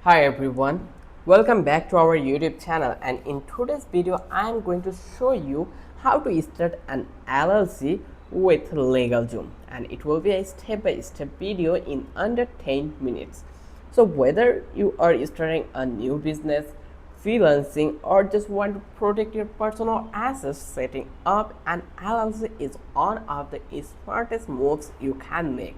Hi everyone, welcome back to our YouTube channel, and in today's video I am going to show you how to start an LLC with LegalZoom, and it will be a step-by-step video in under 10 minutes. So whether you are starting a new business, freelancing, or just want to protect your personal assets, setting up an LLC is one of the smartest moves you can make.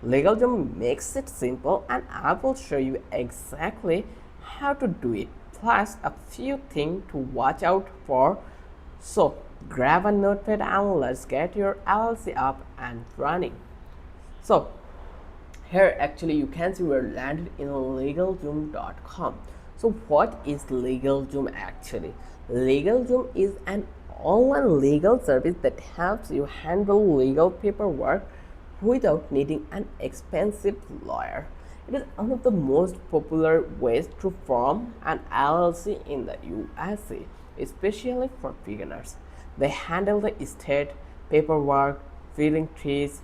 LegalZoom makes it simple, and I will show you exactly how to do it, plus a few things to watch out for. So grab a notepad and let's get your LLC up and running. So here actually you can see we're landed in LegalZoom.com. So what is LegalZoom actually? LegalZoom is an online legal service that helps you handle legal paperwork without needing an expensive lawyer. It is one of the most popular ways to form an LLC in the USA, especially for beginners. They handle the estate, paperwork, filing fees,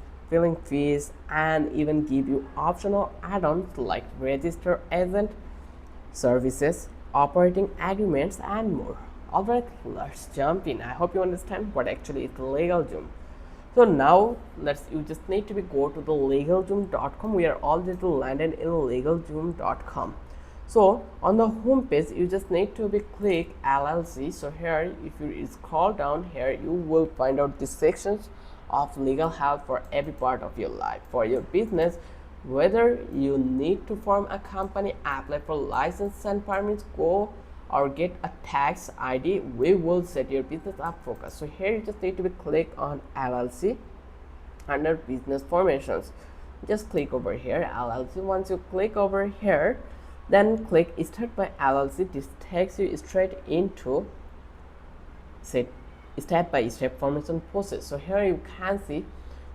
and even give you optional add-ons like register agent services, operating agreements, and more. Alright, let's jump in. I hope you understand what actually is LegalZoom. So now you just need to go to the LegalZoom.com. We are already landed in LegalZoom.com. So on the home page you just need to click LLC. So here if you scroll down here, you will find out the sections of legal help for every part of your life. For your business, whether you need to form a company, apply for license and permits, go or get a tax ID, we will set your business up focus. So here you just need to click on LLC under business formations. Just click over here LLC. Once you click over here, then click start by LLC. This takes you straight into set step-by-step formation process. So here you can see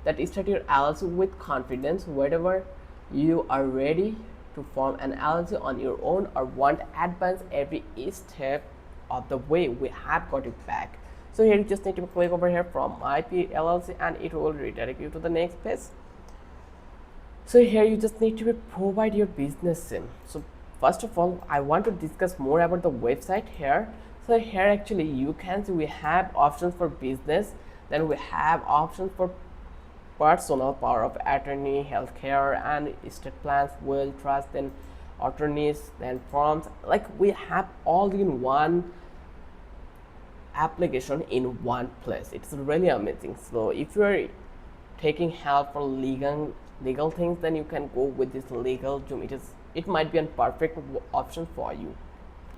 that start your LLC with confidence. Wherever you are ready to form an LLC on your own or want to advance every step of the way, we have got it back. So here you just need to click over here from IP LLC, and it will redirect you to the next page. So here you just need to provide your business SIM. So first of all, I want to discuss more about the website here. So here actually you can see we have options for business, then we have options for personal, power of attorney, healthcare, and estate plans, will, trust, then attorneys, then forms. Like we have all in one application in one place. It's really amazing. So if you're taking help for legal things, then you can go with this LegalZoom. It might be a perfect option for you.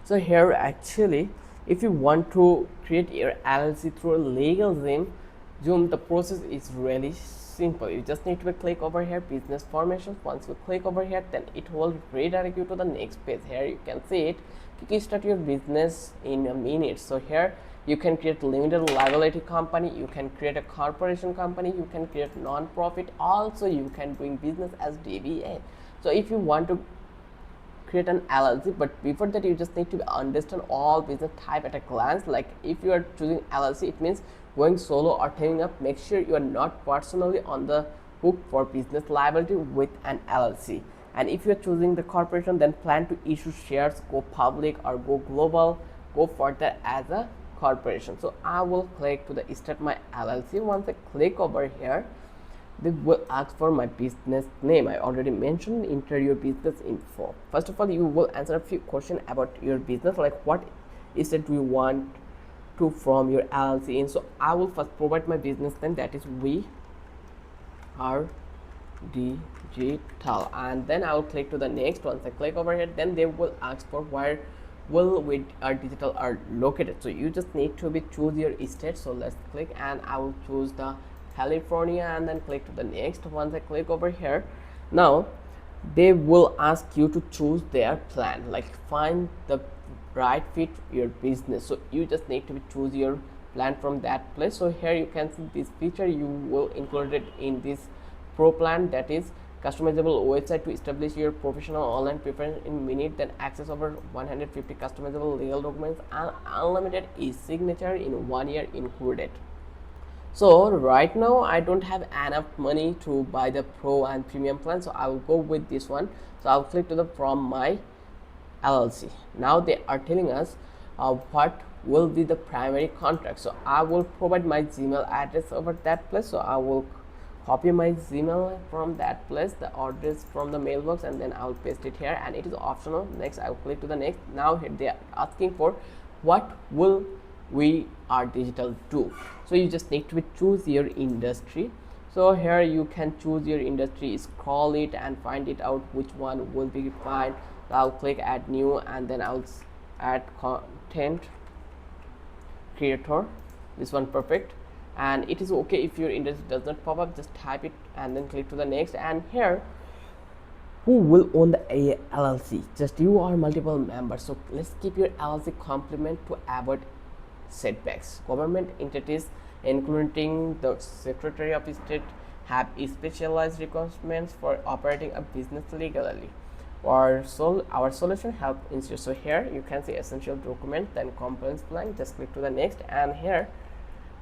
So here actually if you want to create your LLC through LegalZoom, the process is really simple. You just need to click over here business formations. Once you click over here, then it will redirect you to the next page. Here you can see it, kickstart your business in a minute. So here you can create limited liability company, you can create a corporation company, you can create non-profit, also you can doing business as DBA. So if you want to create an LLC, but before that you just need to understand all business type at a glance. Like if you are choosing LLC, it means going solo or teaming up. Make sure you are not personally on the hook for business liability with an LLC. And if you are choosing the corporation, then plan to issue shares, go public or go global, go further as a corporation. So I will click to the start my LLC. Once I click over here, they will ask for my business name. I already mentioned, enter your business info. First of all, you will answer a few questions about your business, like what is it you want to from your LLC in. So I will first provide my business name, that is We Are Digital, and then I will click to the next. Once I click over here, then they will ask for where will We Are Digital are located. So you just need to choose your state. So let's click, and I will choose the California, and then click to the next. Once I click over here, now they will ask you to choose their plan, like find the right fit your business. So you just need to choose your plan from that place. So here you can see this feature you will include it in this pro plan, that is customizable website to establish your professional online preference in minute, then access over 150 customizable legal documents, and unlimited e-signature in 1 year included. So right now I don't have enough money to buy the pro and premium plan, so I will go with this one. So I'll click to the from my LLC. Now they are telling us what will be the primary contract. So I will provide my Gmail address over that place. So I will copy my Gmail from that place, the address from the mailbox, and then I will paste it here, and it is optional. Next I will click to the next. Now here they are asking for what will we are digital do. So you just need to choose your industry. So here you can choose your industry, scroll it and find it out which one will be fine. I'll click add new, and then I'll add content creator, this one perfect. And it is okay if your industry does not pop up, just type it and then click to the next. And here, who will own the LLC? Just you or multiple members. So let's keep your LLC complement to avoid setbacks. Government entities including the Secretary of State have specialized requirements for operating a business legally. Our solution help ensure. So here you can see essential document, then compliance plan, just click to the next. And here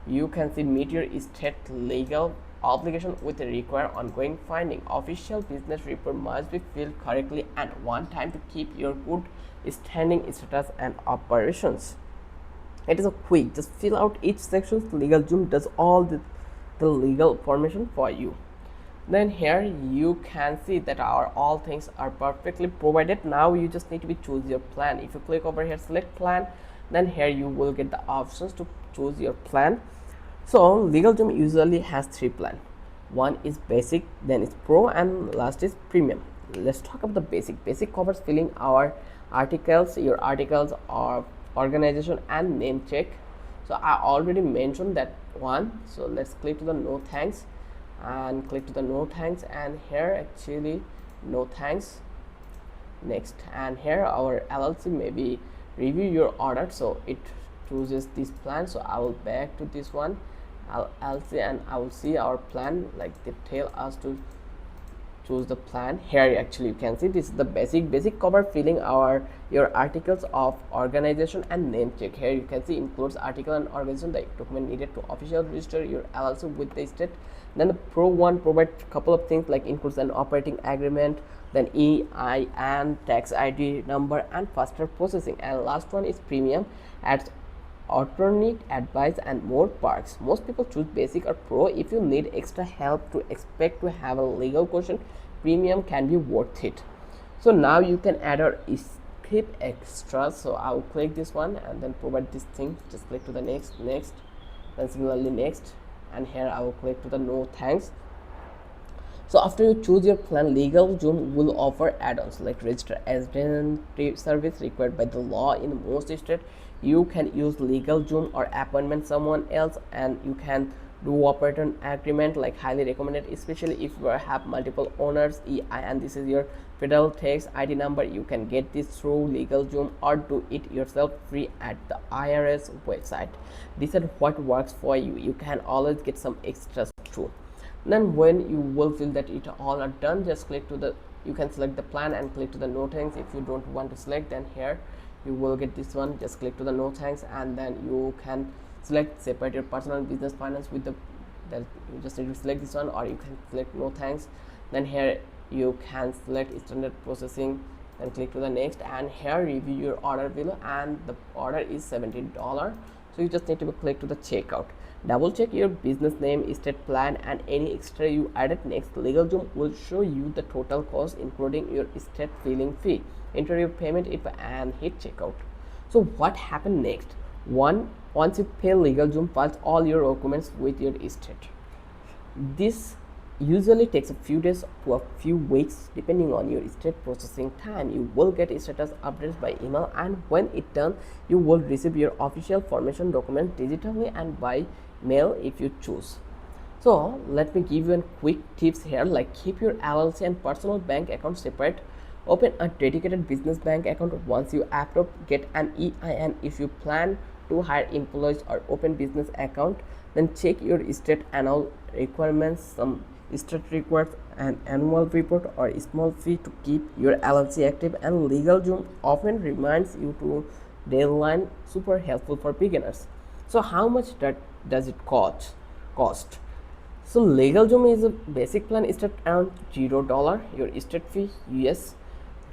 you can see meet your state legal obligation with the required ongoing finding. Official business report must be filled correctly and one time to keep your good standing status and operations. It is a quick, just fill out each section. LegalZoom does all the legal information for you. Then here you can see that our all things are perfectly provided. Now you just need to choose your plan. If you click over here select plan, then here you will get the options to choose your plan. So LegalZoom usually has 3 plans. One is basic, then it's pro, and last is premium. Let's talk about the basic. Basic covers filling our articles, your articles or organization and name check. So I already mentioned that one. So let's click to the no thanks and click to the no thanks, and here actually no thanks. Next, and here our LLC maybe review your order, so it chooses this plan. So I will back to this one LLC and I will see our plan, like they tell us to choose the plan. Here actually you can see this is the basic cover filling your articles of organization and name check. Here you can see includes article and organization, the document needed to officially register your LLC with the state. Then the pro one provides a couple of things like includes an operating agreement, then EIN, tax ID number, and faster processing. And last one is premium, adds alternate advice and more perks. Most people choose basic or pro. If you need extra help to expect to have a legal question, premium can be worth it. So now you can add or skip extras. So I will click this one and then provide this thing, just click to the next, then similarly next, and here I will click to the no thanks. So after you choose your plan, LegalZoom will offer add-ons like register agent service required by the law in most states. You can use LegalZoom or appointment someone else, and you can do operator agreement, like highly recommended, especially if you have multiple owners. EIN, this is your federal tax ID number. You can get this through LegalZoom or do it yourself free at the IRS website. This is what works for you. You can always get some extras too. Then when you will feel that it all are done, just click to the, you can select the plan and click to the no thanks. If you don't want to select, then here you will get this one, just click to the no thanks, and then you can select separate your personal business finance with the, that you just need to select this one, or you can select no thanks. Then here you can select standard processing and click to the next, and here review your order below, and the order is $17. So you just need to click to the checkout. Double check your business name, state plan, and any extra you added. Next, LegalZoom will show you the total cost including your state filing fee. Enter your payment info and hit checkout. So what happened next? Once you pay, LegalZoom files all your documents with your state. This usually takes a few days to a few weeks depending on your state processing time. You will get status updates by email, and when it's done, you will receive your official formation document digitally and by mail if you choose. So let me give you a quick tips here, like keep your LLC and personal bank account separate. Open a dedicated business bank account once you approve. Get an EIN if you plan to hire employees or open business account. Then check your state annual requirements. Some state requires an annual report or a small fee to keep your LLC active, and LegalZoom often reminds you to deadline. Super helpful for beginners. So how much does it cost? So LegalZoom is a basic plan start around $0. Your state fee US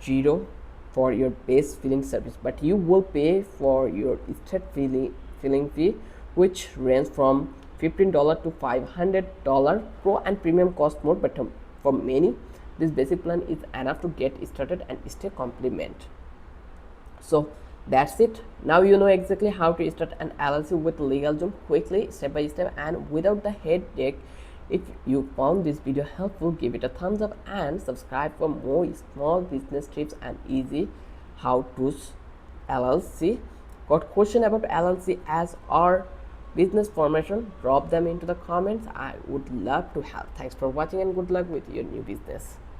$0. for your base filling service, but you will pay for your state filling fee, which range from $15 to $500. Pro and premium cost more, but for many this basic plan is enough to get started and stay compliant. So that's it. Now you know exactly how to start an LLC with LegalZoom quickly, step by step, and without the headache. If you found this video helpful, give it a thumbs up and subscribe for more small business tips and easy how-tos LLC. Got question about LLC as or business formation? Drop them into the comments. I would love to help. Thanks for watching and good luck with your new business.